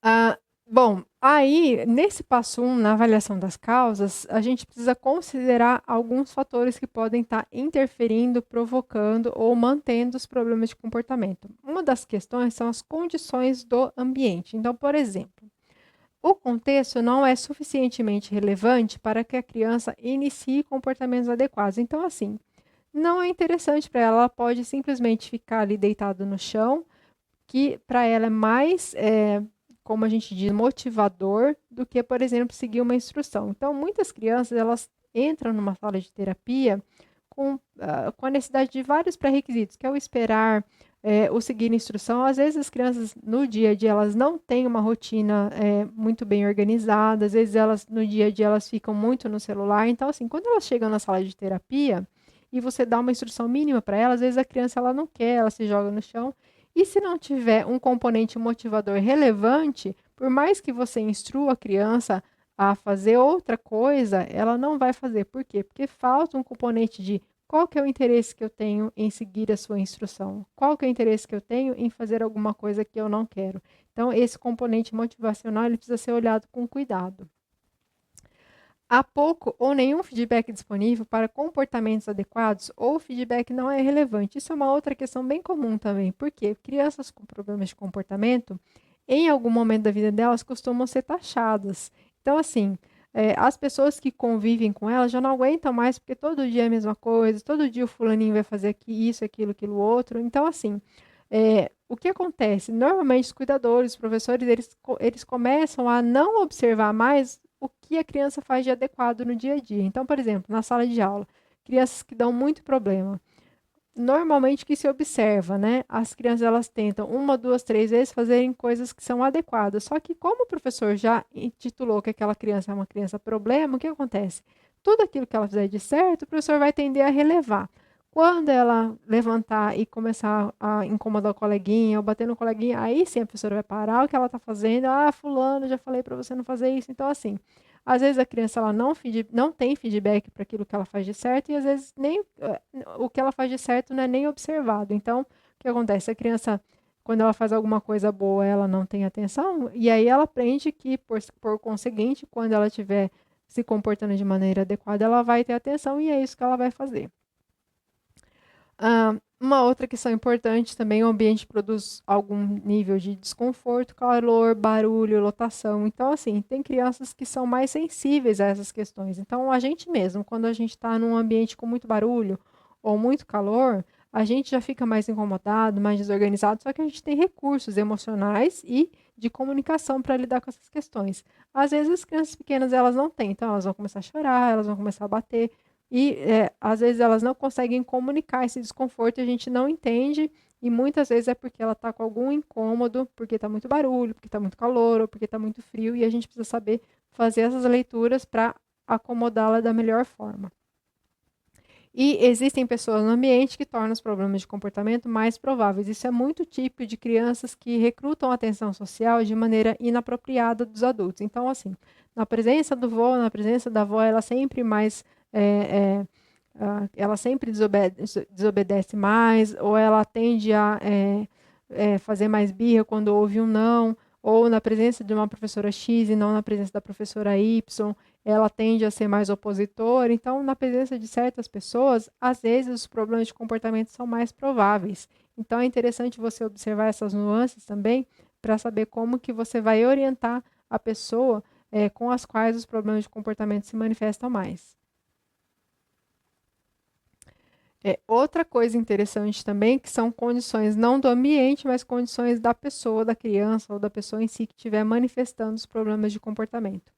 Ah, bom, aí, nesse passo 1, na avaliação das causas, a gente precisa considerar alguns fatores que podem estar interferindo, provocando ou mantendo os problemas de comportamento. Uma das questões são as condições do ambiente. Então, por exemplo, o contexto não é suficientemente relevante para que a criança inicie comportamentos adequados. Então, assim, não é interessante para ela, ela pode simplesmente ficar ali deitada no chão, que para ela é mais, como a gente diz, motivador do que, por exemplo, seguir uma instrução. Então, muitas crianças, elas entram numa sala de terapia com a necessidade de vários pré-requisitos, que é o esperar, o seguir instrução. Às vezes as crianças, no dia a dia, elas não têm uma rotina muito bem organizada, às vezes elas, no dia a dia, elas ficam muito no celular. Então, assim, quando elas chegam na sala de terapia e você dá uma instrução mínima para ela, às vezes a criança ela não quer, ela se joga no chão, e se não tiver um componente motivador relevante, por mais que você instrua a criança a fazer outra coisa, ela não vai fazer. Por quê? Porque falta um componente de qual que é o interesse que eu tenho em seguir a sua instrução? Qual que é o interesse que eu tenho em fazer alguma coisa que eu não quero? Então, esse componente motivacional ele precisa ser olhado com cuidado. Há pouco ou nenhum feedback disponível para comportamentos adequados ou o feedback não é relevante. Isso é uma outra questão bem comum também, porque crianças com problemas de comportamento, em algum momento da vida delas, costumam ser taxadas. Então, assim, as pessoas que convivem com elas já não aguentam mais, porque todo dia é a mesma coisa, todo dia o fulaninho vai fazer aqui isso, aquilo, aquilo outro. Então, assim, o que acontece? Normalmente, os cuidadores, os professores, eles começam a não observar mais o que a criança faz de adequado no dia a dia. Então, por exemplo, na sala de aula, crianças que dão muito problema. Normalmente o que se observa, né? As crianças elas tentam uma, duas, três vezes fazerem coisas que são adequadas. Só que como o professor já intitulou que aquela criança é uma criança problema, o que acontece? Tudo aquilo que ela fizer de certo, o professor vai tender a relevar. Quando ela levantar e começar a incomodar o coleguinha, ou bater no coleguinha, aí sim a professora vai parar o que ela está fazendo. Ah, fulano, já falei para você não fazer isso. Então, assim, às vezes a criança ela não tem feedback para aquilo que ela faz de certo e às vezes nem o que ela faz de certo não é nem observado. Então, o que acontece? A criança, quando ela faz alguma coisa boa, ela não tem atenção e aí ela aprende que, por conseguinte, quando ela estiver se comportando de maneira adequada, ela vai ter atenção e é isso que ela vai fazer. Uma outra questão importante também, o ambiente produz algum nível de desconforto, calor, barulho, lotação. Então, assim, tem crianças que são mais sensíveis a essas questões. Então, a gente mesmo, quando a gente está num ambiente com muito barulho ou muito calor, a gente já fica mais incomodado, mais desorganizado, só que a gente tem recursos emocionais e de comunicação para lidar com essas questões. Às vezes as crianças pequenas elas não têm, então elas vão começar a chorar, elas vão começar a bater, e às vezes elas não conseguem comunicar esse desconforto e a gente não entende. E muitas vezes é porque ela está com algum incômodo, porque está muito barulho, porque está muito calor, ou porque está muito frio, e a gente precisa saber fazer essas leituras para acomodá-la da melhor forma. E existem pessoas no ambiente que tornam os problemas de comportamento mais prováveis. Isso é muito típico de crianças que recrutam a atenção social de maneira inapropriada dos adultos. Então, assim, na presença do vô, na presença da avó, ela sempre mais é, ela sempre desobedece mais, ou ela tende a fazer mais birra quando ouve um não, ou na presença de uma professora X e não na presença da professora Y, ela tende a ser mais opositora. Então, na presença de certas pessoas, às vezes os problemas de comportamento são mais prováveis. Então, é interessante você observar essas nuances também para saber como que você vai orientar a pessoa com as quais os problemas de comportamento se manifestam mais. Outra coisa interessante também, que são condições não do ambiente, mas condições da pessoa, da criança ou da pessoa em si que estiver manifestando os problemas de comportamento.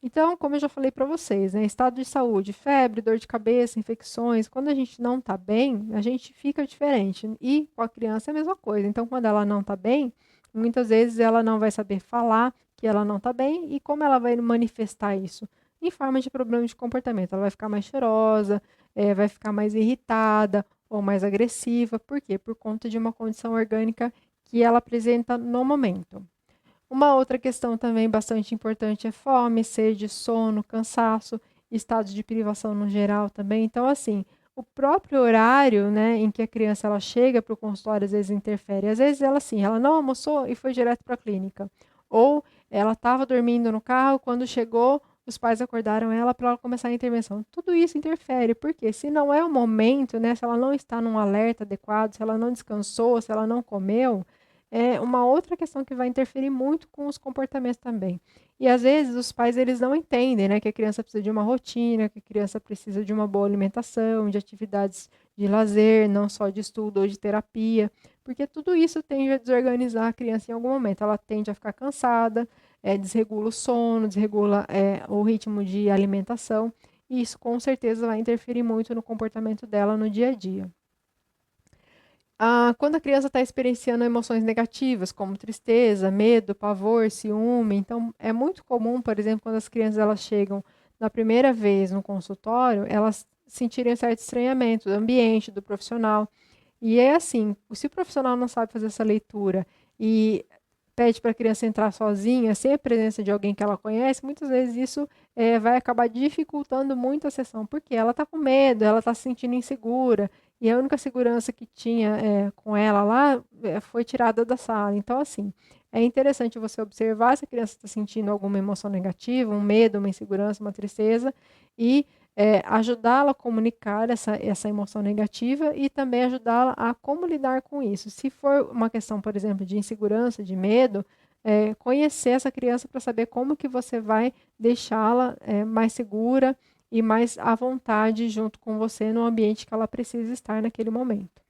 Então, como eu já falei para vocês, né, estado de saúde, febre, dor de cabeça, infecções, quando a gente não está bem, a gente fica diferente. E com a criança é a mesma coisa. Então, quando ela não está bem, muitas vezes ela não vai saber falar que ela não está bem e como ela vai manifestar isso? Em forma de problema de comportamento. Ela vai ficar mais chorosa, vai ficar mais irritada ou mais agressiva. Por quê? Por conta de uma condição orgânica que ela apresenta no momento. Uma outra questão também bastante importante é fome, sede, sono, cansaço, estados de privação no geral também. Então, assim, o próprio horário, né, em que a criança ela chega para o consultório às vezes interfere. Às vezes ela assim, ela não almoçou e foi direto para a clínica. Ou ela estava dormindo no carro, quando chegou, os pais acordaram ela para ela começar a intervenção. Tudo isso interfere, porque se não é o momento, né, se ela não está num alerta adequado, se ela não descansou, se ela não comeu, é uma outra questão que vai interferir muito com os comportamentos também. E às vezes os pais eles não entendem, né, que a criança precisa de uma rotina, que a criança precisa de uma boa alimentação, de atividades de lazer, não só de estudo ou de terapia, porque tudo isso tende a desorganizar a criança em algum momento. Ela tende a ficar cansada, desregula o sono, desregula o ritmo de alimentação, e isso com certeza vai interferir muito no comportamento dela no dia a dia. Quando a criança está experienciando emoções negativas, como tristeza, medo, pavor, ciúme, então é muito comum, por exemplo, quando as crianças elas chegam na primeira vez no consultório, elas sentirem um certo estranhamento do ambiente, do profissional. E é assim, se o profissional não sabe fazer essa leitura e pede para a criança entrar sozinha, sem a presença de alguém que ela conhece, muitas vezes isso vai acabar dificultando muito a sessão, porque ela está com medo, ela está se sentindo insegura, e a única segurança que tinha com ela lá foi tirada da sala. Então, assim, é interessante você observar se a criança está sentindo alguma emoção negativa, um medo, uma insegurança, uma tristeza, e ajudá-la a comunicar essa emoção negativa e também ajudá-la a como lidar com isso. Se for uma questão, por exemplo, de insegurança, de medo, conhecer essa criança para saber como que você vai deixá-la mais segura e mais à vontade junto com você no ambiente que ela precisa estar naquele momento.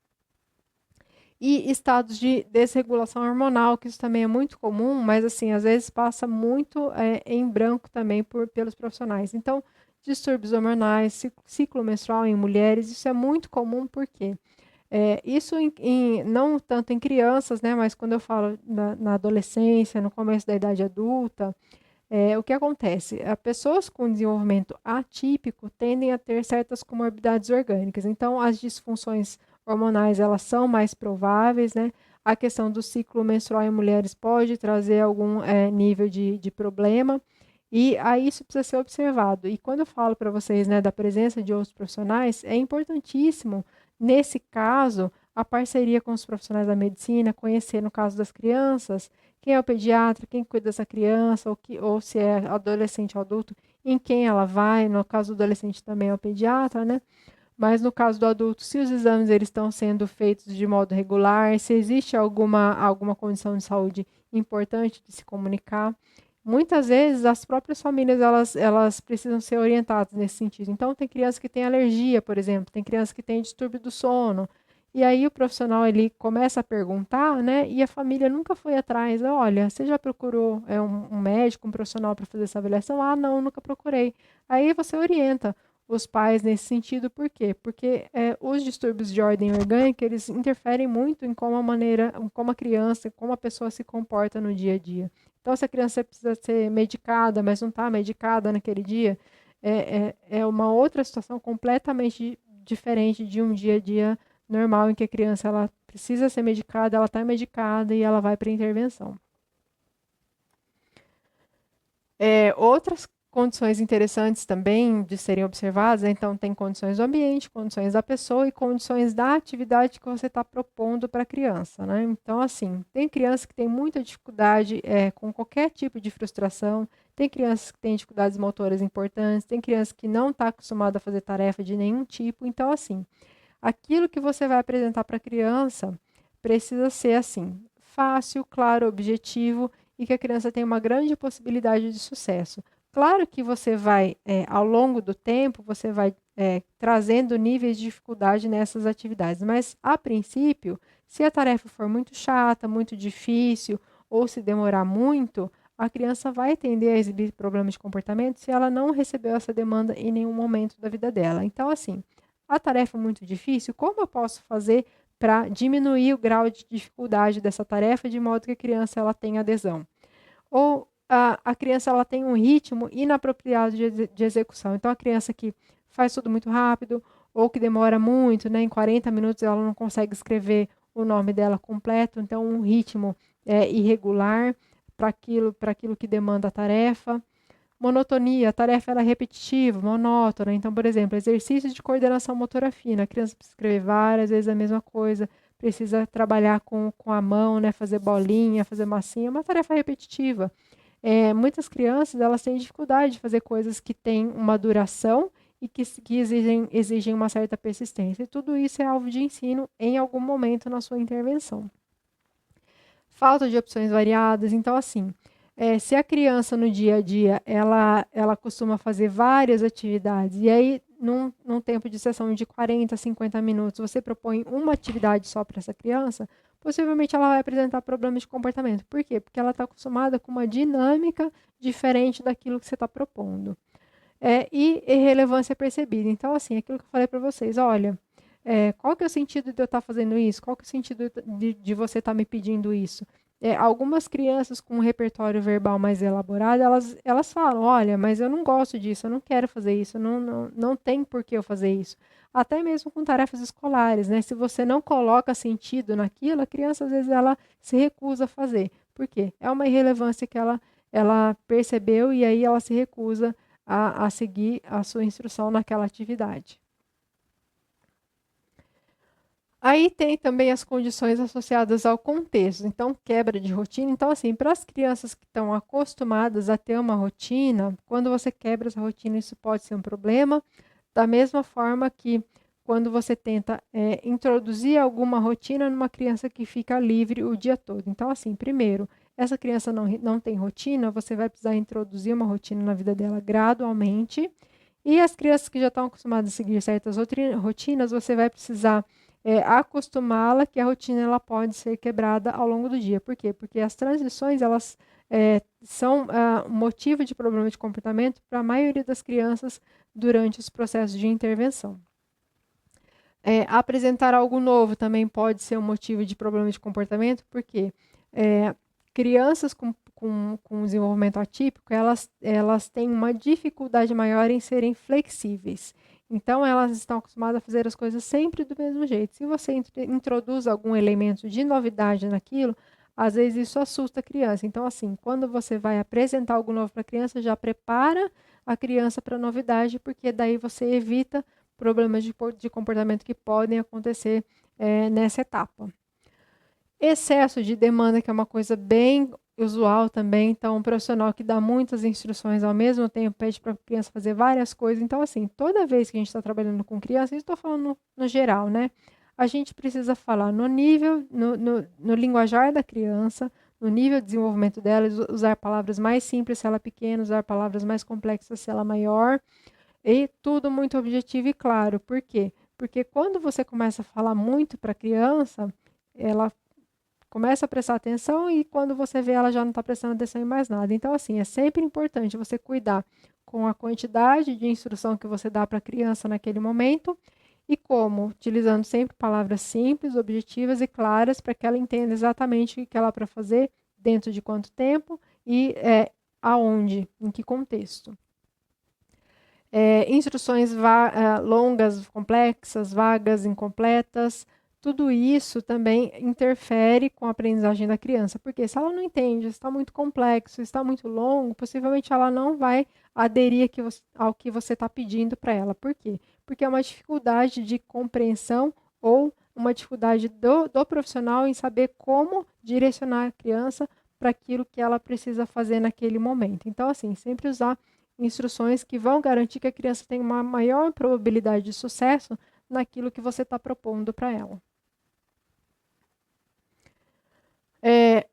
E estados de desregulação hormonal, que isso também é muito comum, mas assim, às vezes passa muito em branco também pelos profissionais. Então, distúrbios hormonais, ciclo menstrual em mulheres, isso é muito comum porque isso não tanto em crianças, né, mas quando eu falo na adolescência, no começo da idade adulta, o que acontece? Pessoas com desenvolvimento atípico tendem a ter certas comorbidades orgânicas. Então, as disfunções hormonais elas são mais prováveis, né? A questão do ciclo menstrual em mulheres pode trazer algum nível de problema. E aí isso precisa ser observado. E quando eu falo para vocês, né, da presença de outros profissionais, é importantíssimo, nesse caso, a parceria com os profissionais da medicina, conhecer, no caso das crianças, quem é o pediatra, quem cuida dessa criança, ou se é adolescente ou adulto, em quem ela vai. No caso do adolescente também é o pediatra, né? Mas no caso do adulto, se os exames eles estão sendo feitos de modo regular, se existe alguma condição de saúde importante de se comunicar. Muitas vezes as próprias famílias elas precisam ser orientadas nesse sentido. Então tem criança que tem alergia, por exemplo, tem criança que tem distúrbio do sono. E aí o profissional ele começa a perguntar, né? E a família nunca foi atrás. Olha, você já procurou um médico, um profissional para fazer essa avaliação? Ah, não, nunca procurei. Aí você orienta os pais nesse sentido, por quê? Porque os distúrbios de ordem orgânica, eles interferem muito em como a criança, como a pessoa se comporta no dia a dia. Então, se a criança precisa ser medicada, mas não está medicada naquele dia, é uma outra situação completamente diferente de um dia a dia normal em que a criança ela precisa ser medicada, ela está medicada e ela vai para a intervenção. Outras condições interessantes também de serem observadas, então tem condições do ambiente, condições da pessoa e condições da atividade que você está propondo para a criança, né? Então, assim, tem criança que tem muita dificuldade com qualquer tipo de frustração, tem crianças que têm dificuldades motoras importantes, tem criança que não está acostumada a fazer tarefa de nenhum tipo, então, assim, aquilo que você vai apresentar para a criança precisa ser, assim, fácil, claro, objetivo e que a criança tenha uma grande possibilidade de sucesso. Claro que você vai, ao longo do tempo, você vai trazendo níveis de dificuldade nessas atividades, mas a princípio, se a tarefa for muito chata, muito difícil ou se demorar muito, a criança vai tender a exibir problemas de comportamento se ela não recebeu essa demanda em nenhum momento da vida dela. Então, assim, a tarefa é muito difícil, como eu posso fazer para diminuir o grau de dificuldade dessa tarefa de modo que a criança ela tenha adesão? Ou a criança ela tem um ritmo inapropriado de execução. Então, a criança que faz tudo muito rápido ou que demora muito, né, em 40 minutos ela não consegue escrever o nome dela completo, então um ritmo irregular para aquilo que demanda a tarefa. Monotonia, a tarefa ela é repetitiva, monótona. Então, por exemplo, exercícios de coordenação motora fina. A criança precisa escrever várias vezes a mesma coisa, precisa trabalhar com a mão, né, fazer bolinha, fazer massinha, é uma tarefa repetitiva. Muitas crianças elas têm dificuldade de fazer coisas que têm uma duração e que exigem uma certa persistência. E tudo isso é alvo de ensino em algum momento na sua intervenção. Falta de opções variadas, então assim, se a criança no dia a dia ela costuma fazer várias atividades, e aí num tempo de sessão de 40, 50 minutos, você propõe uma atividade só para essa criança, possivelmente ela vai apresentar problemas de comportamento. Por quê? Porque ela está acostumada com uma dinâmica diferente daquilo que você está propondo. E irrelevância percebida. Então, assim, aquilo que eu falei para vocês, olha, qual que é o sentido de eu estar fazendo isso? Qual que é o sentido de você estar me pedindo isso? Algumas crianças com um repertório verbal mais elaborado, elas falam, olha, mas eu não gosto disso, eu não quero fazer isso, não tem por que eu fazer isso. Até mesmo com tarefas escolares, né? Se você não coloca sentido naquilo, a criança, às vezes, ela se recusa a fazer. Por quê? É uma irrelevância que ela percebeu e aí ela se recusa a seguir a sua instrução naquela atividade. Aí tem também as condições associadas ao contexto, então quebra de rotina. Então, assim, para as crianças que estão acostumadas a ter uma rotina, quando você quebra essa rotina, isso pode ser um problema. Da mesma forma que quando você tenta introduzir alguma rotina numa criança que fica livre o dia todo. Então, assim, primeiro, essa criança não tem rotina, você vai precisar introduzir uma rotina na vida dela gradualmente. E as crianças que já estão acostumadas a seguir certas rotinas, você vai precisar acostumá-la que a rotina ela pode ser quebrada ao longo do dia. Por quê? Porque as transições elas são motivo de problema de comportamento para a maioria das crianças durante os processos de intervenção. Apresentar algo novo também pode ser um motivo de problema de comportamento, porque crianças com desenvolvimento atípico, elas têm uma dificuldade maior em serem flexíveis. Então, elas estão acostumadas a fazer as coisas sempre do mesmo jeito. Se você introduz algum elemento de novidade naquilo, às vezes isso assusta a criança. Então, assim, quando você vai apresentar algo novo para a criança, já prepara a criança para a novidade, porque daí você evita problemas de comportamento que podem acontecer nessa etapa. Excesso de demanda, que é uma coisa bem usual também. Então, um profissional que dá muitas instruções ao mesmo tempo, pede para a criança fazer várias coisas. Então, assim, toda vez que a gente está trabalhando com criança, estou falando no geral, né? A gente precisa falar no nível, no linguajar da criança, no nível de desenvolvimento dela, usar palavras mais simples se ela é pequena, usar palavras mais complexas se ela é maior, e tudo muito objetivo e claro. Por quê? Porque quando você começa a falar muito para a criança, ela começa a prestar atenção e quando você vê ela já não está prestando atenção em mais nada. Então, assim, é sempre importante você cuidar com a quantidade de instrução que você dá para a criança naquele momento e como, utilizando sempre palavras simples, objetivas e claras para que ela entenda exatamente o que ela é para fazer, dentro de quanto tempo e aonde, em que contexto. Instruções longas, complexas, vagas, incompletas, tudo isso também interfere com a aprendizagem da criança, porque se ela não entende, está muito complexo, está muito longo, possivelmente ela não vai aderir ao que você está pedindo para ela. Por quê? Porque é uma dificuldade de compreensão ou uma dificuldade do profissional em saber como direcionar a criança para aquilo que ela precisa fazer naquele momento. Então, assim, sempre usar instruções que vão garantir que a criança tenha uma maior probabilidade de sucesso naquilo que você está propondo para ela.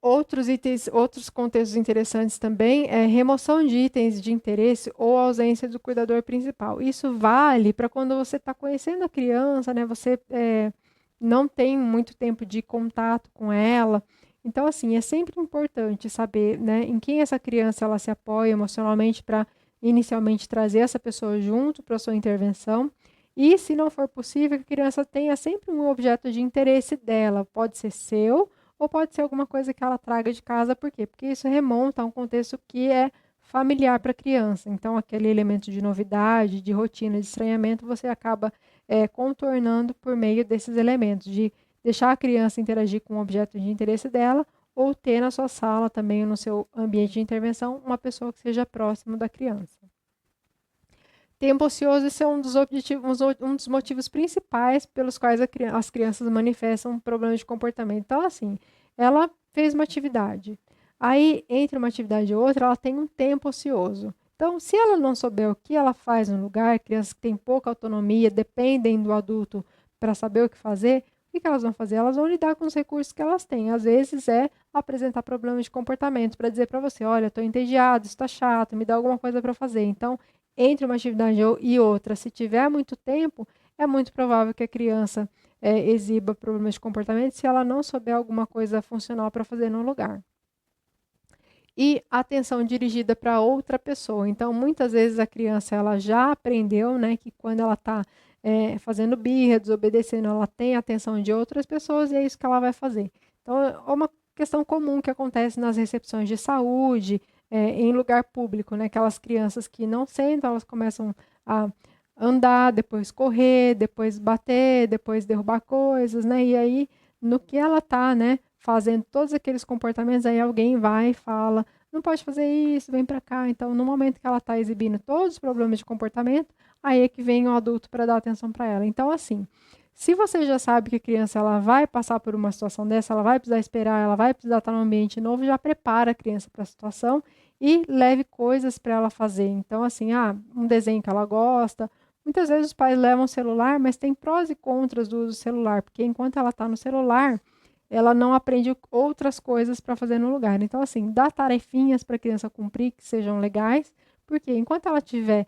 Outros contextos interessantes também é remoção de itens de interesse ou ausência do cuidador principal. Isso vale para quando você está conhecendo a criança, né? Você não tem muito tempo de contato com ela. Então, assim, é sempre importante saber, né, em quem essa criança ela se apoia emocionalmente para inicialmente trazer essa pessoa junto para a sua intervenção. E, se não for possível, que a criança tenha sempre um objeto de interesse dela. Pode ser seu, ou pode ser alguma coisa que ela traga de casa. Por quê? Porque isso remonta a um contexto que é familiar para a criança. Então, aquele elemento de novidade, de rotina, de estranhamento, você acaba contornando por meio desses elementos, de deixar a criança interagir com o objeto de interesse dela, ou ter na sua sala também, no seu ambiente de intervenção, uma pessoa que seja próximo da criança. Tempo ocioso, esse é um dos objetivos, um dos motivos principais pelos quais as crianças manifestam problemas de comportamento. Então, assim, ela fez uma atividade. Aí, entre uma atividade e outra, ela tem um tempo ocioso. Então, se ela não souber o que ela faz no lugar, crianças que têm pouca autonomia, dependem do adulto para saber o que fazer, o que elas vão fazer? Elas vão lidar com os recursos que elas têm. Às vezes é apresentar problemas de comportamento para dizer para você, olha, estou entediado, isso está chato, me dá alguma coisa para fazer. Então, entre uma atividade e outra, se tiver muito tempo, é muito provável que a criança exiba problemas de comportamento se ela não souber alguma coisa funcional para fazer no lugar. E atenção dirigida para outra pessoa. Então, muitas vezes a criança ela já aprendeu, né, que quando ela está fazendo birra, desobedecendo, ela tem a atenção de outras pessoas e é isso que ela vai fazer. Então, é uma questão comum que acontece nas recepções de saúde, em lugar público, né? Aquelas crianças que não sentam, elas começam a andar, depois correr, depois bater, depois derrubar coisas, né? E aí, no que ela está, né, fazendo todos aqueles comportamentos, aí alguém vai e fala, não pode fazer isso, vem para cá. Então, no momento que ela está exibindo todos os problemas de comportamento, aí é que vem o adulto para dar atenção para ela. Então, assim, se você já sabe que a criança ela vai passar por uma situação dessa, ela vai precisar esperar, ela vai precisar estar num ambiente novo, já prepara a criança para a situação e leve coisas para ela fazer. Então, assim, um desenho que ela gosta. Muitas vezes os pais levam o celular, mas tem prós e contras do uso do celular, porque enquanto ela está no celular, ela não aprende outras coisas para fazer no lugar. Então, assim, dá tarefinhas para a criança cumprir que sejam legais, porque enquanto ela estiver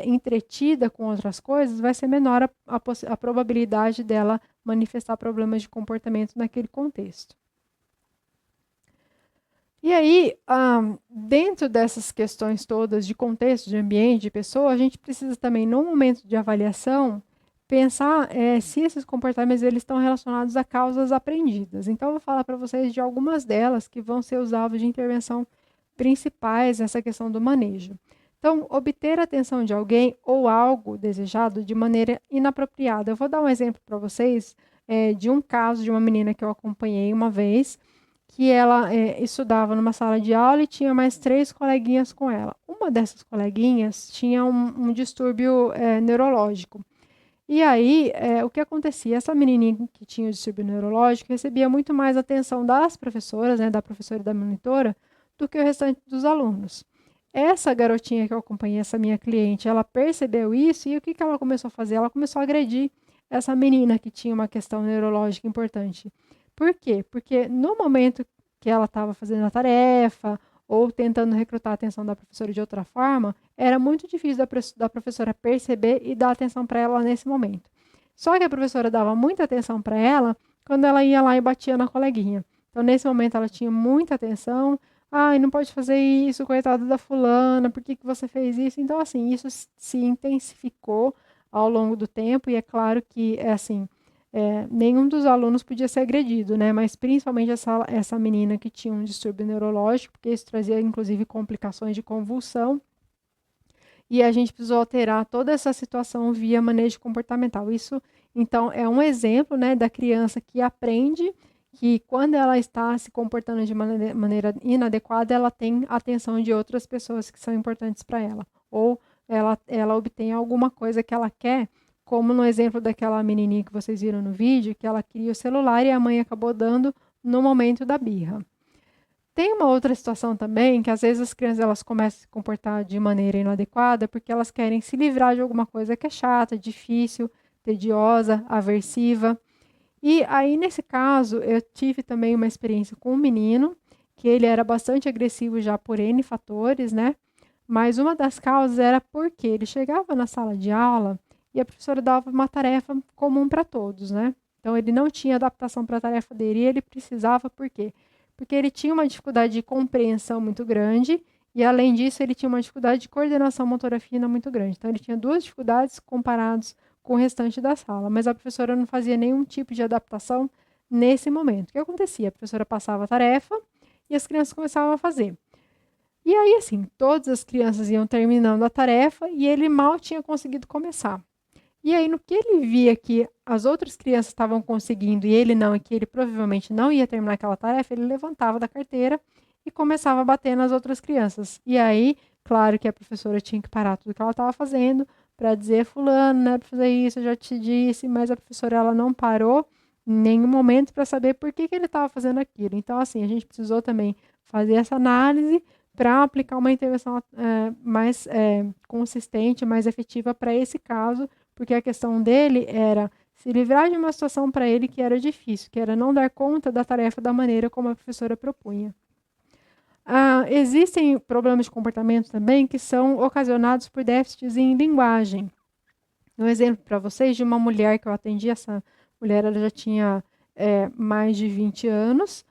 entretida com outras coisas, vai ser menor a probabilidade dela manifestar problemas de comportamento naquele contexto. E aí, dentro dessas questões todas de contexto, de ambiente, de pessoa, a gente precisa também, no momento de avaliação, pensar se esses comportamentos eles estão relacionados a causas aprendidas. Então, eu vou falar para vocês de algumas delas que vão ser os alvos de intervenção principais nessa questão do manejo. Então, obter a atenção de alguém ou algo desejado de maneira inapropriada. Eu vou dar um exemplo para vocês de um caso de uma menina que eu acompanhei uma vez, que ela estudava numa sala de aula e tinha mais 3 coleguinhas com ela. Uma dessas coleguinhas tinha um distúrbio neurológico. E aí, o que acontecia? Essa menininha que tinha o distúrbio neurológico recebia muito mais atenção das professoras, né, da professora e da monitora, do que o restante dos alunos. Essa garotinha que eu acompanhei, essa minha cliente, ela percebeu isso e o que ela começou a fazer? Ela começou a agredir essa menina que tinha uma questão neurológica importante. Por quê? Porque no momento que ela estava fazendo a tarefa ou tentando recrutar a atenção da professora de outra forma, era muito difícil da professora perceber e dar atenção para ela nesse momento. Só que a professora dava muita atenção para ela quando ela ia lá e batia na coleguinha. Então, nesse momento, ela tinha muita atenção. Ai, não pode fazer isso, coitada da fulana, por que você fez isso? Então, assim, isso se intensificou ao longo do tempo e é claro que, nenhum dos alunos podia ser agredido, né? Mas principalmente essa menina que tinha um distúrbio neurológico, porque isso trazia, inclusive, complicações de convulsão. E a gente precisou alterar toda essa situação via manejo comportamental. Isso, então, é um exemplo, né, da criança que aprende que quando ela está se comportando de maneira inadequada, ela tem a atenção de outras pessoas que são importantes para ela. Ou ela obtém alguma coisa que ela quer, como no exemplo daquela menininha que vocês viram no vídeo, que ela queria o celular e a mãe acabou dando no momento da birra. Tem uma outra situação também, que às vezes as crianças elas começam a se comportar de maneira inadequada porque elas querem se livrar de alguma coisa que é chata, difícil, tediosa, aversiva. E aí, nesse caso, eu tive também uma experiência com um menino, que ele era bastante agressivo já por N fatores, né? Mas uma das causas era porque ele chegava na sala de aula e a professora dava uma tarefa comum para todos, né? Então, ele não tinha adaptação para a tarefa dele e ele precisava, por quê? Porque ele tinha uma dificuldade de compreensão muito grande e, além disso, ele tinha uma dificuldade de coordenação motora fina muito grande. Então, ele tinha 2 dificuldades comparadas com o restante da sala, mas a professora não fazia nenhum tipo de adaptação nesse momento. O que acontecia? A professora passava a tarefa e as crianças começavam a fazer. E aí, assim, todas as crianças iam terminando a tarefa e ele mal tinha conseguido começar. E aí, no que ele via que as outras crianças estavam conseguindo e ele não, e que ele provavelmente não ia terminar aquela tarefa, ele levantava da carteira e começava a bater nas outras crianças. E aí, claro que a professora tinha que parar tudo que ela estava fazendo, para dizer, fulano, não é para fazer isso, eu já te disse, mas a professora ela não parou em nenhum momento para saber por que ele estava fazendo aquilo. Então, assim, a gente precisou também fazer essa análise para aplicar uma intervenção mais consistente, mais efetiva para esse caso, porque a questão dele era se livrar de uma situação para ele que era difícil, que era não dar conta da tarefa da maneira como a professora propunha. Existem problemas de comportamento também que são ocasionados por déficits em linguagem. Um exemplo para vocês de uma mulher que eu atendi, essa mulher ela já tinha mais de 20 anos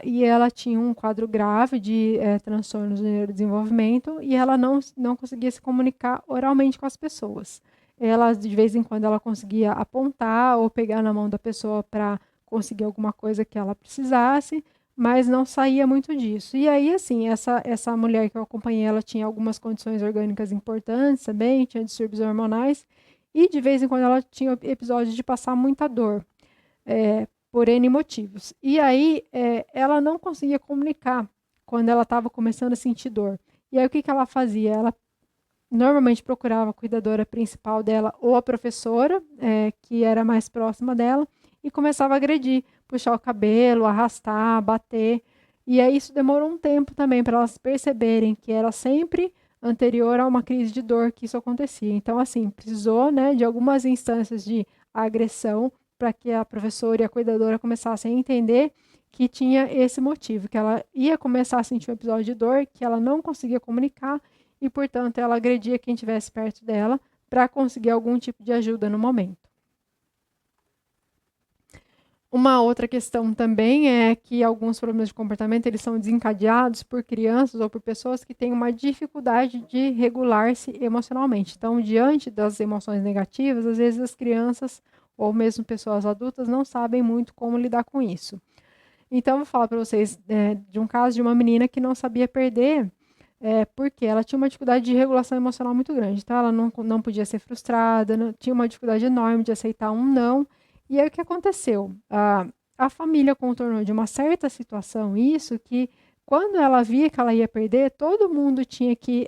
e ela tinha um quadro grave de transtornos do neurodesenvolvimento e ela não conseguia se comunicar oralmente com as pessoas. Ela, de vez em quando, ela conseguia apontar ou pegar na mão da pessoa para conseguir alguma coisa que ela precisasse, mas não saía muito disso. E aí, assim, essa mulher que eu acompanhei, ela tinha algumas condições orgânicas importantes também, tinha distúrbios hormonais, e de vez em quando ela tinha episódios de passar muita dor, por N motivos. E aí, ela não conseguia comunicar quando ela estava começando a sentir dor. E aí, o que ela fazia? Ela normalmente procurava a cuidadora principal dela ou a professora, que era mais próxima dela, e começava a agredir, puxar o cabelo, arrastar, bater. E aí isso demorou um tempo também para elas perceberem que era sempre anterior a uma crise de dor que isso acontecia. Então, assim, precisou, né, de algumas instâncias de agressão para que a professora e a cuidadora começassem a entender que tinha esse motivo, que ela ia começar a sentir um episódio de dor, que ela não conseguia comunicar e, portanto, ela agredia quem estivesse perto dela para conseguir algum tipo de ajuda no momento. Uma outra questão também é que alguns problemas de comportamento eles são desencadeados por crianças ou por pessoas que têm uma dificuldade de regular-se emocionalmente. Então, diante das emoções negativas, às vezes as crianças ou mesmo pessoas adultas não sabem muito como lidar com isso. Então, eu vou falar para vocês de um caso de uma menina que não sabia perder porque ela tinha uma dificuldade de regulação emocional muito grande. Então, ela não podia ser frustrada, tinha uma dificuldade enorme de aceitar um não. E aí, o que aconteceu? A família contornou de uma certa situação isso que, quando ela via que ela ia perder, todo mundo tinha que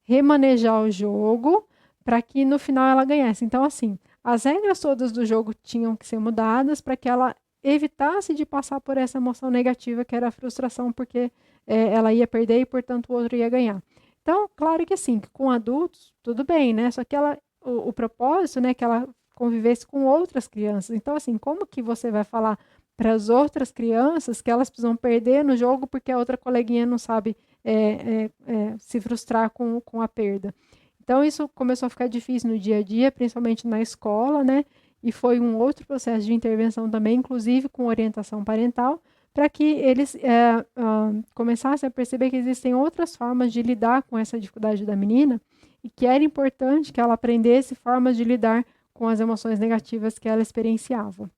remanejar o jogo para que no final ela ganhasse. Então, assim, as regras todas do jogo tinham que ser mudadas para que ela evitasse de passar por essa emoção negativa que era a frustração, porque ela ia perder e, portanto, o outro ia ganhar. Então, claro que assim, com adultos, tudo bem, né? Só que o propósito, né, que ela convivesse com outras crianças. Então, assim, como que você vai falar para as outras crianças que elas precisam perder no jogo porque a outra coleguinha não sabe se frustrar com a perda? Então, isso começou a ficar difícil no dia a dia, principalmente na escola, né? E foi um outro processo de intervenção também, inclusive com orientação parental, para que eles começassem a perceber que existem outras formas de lidar com essa dificuldade da menina e que era importante que ela aprendesse formas de lidar com as emoções negativas que ela experienciava.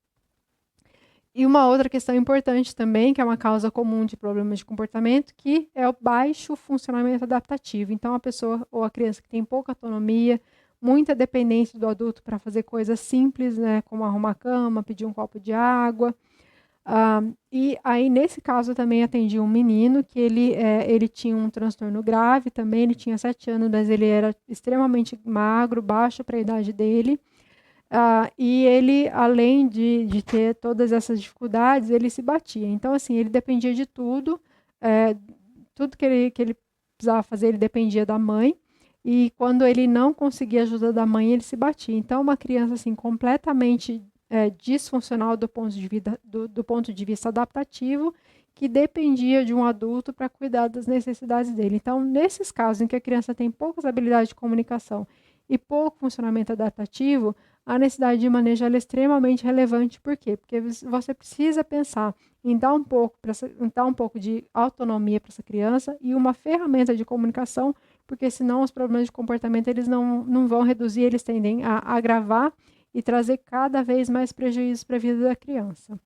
E uma outra questão importante também, que é uma causa comum de problemas de comportamento, que é o baixo funcionamento adaptativo. Então, a pessoa ou a criança que tem pouca autonomia, muita dependência do adulto para fazer coisas simples, né, como arrumar a cama, pedir um copo de água. E aí, nesse caso, eu também atendi um menino que ele tinha um transtorno grave também, ele tinha 7 anos, mas ele era extremamente magro, baixo para a idade dele. E ele, além de ter todas essas dificuldades, ele se batia. Então, assim, ele dependia de tudo, tudo que ele precisava fazer, ele dependia da mãe. E quando ele não conseguia ajuda da mãe, ele se batia. Então, uma criança, assim, completamente disfuncional do ponto de vista adaptativo, que dependia de um adulto para cuidar das necessidades dele. Então, nesses casos em que a criança tem poucas habilidades de comunicação e pouco funcionamento adaptativo, a necessidade de manejo é extremamente relevante. Por quê? Porque você precisa pensar em dar um pouco de autonomia para essa criança e uma ferramenta de comunicação, porque senão os problemas de comportamento eles não vão reduzir, eles tendem a agravar e trazer cada vez mais prejuízos para a vida da criança.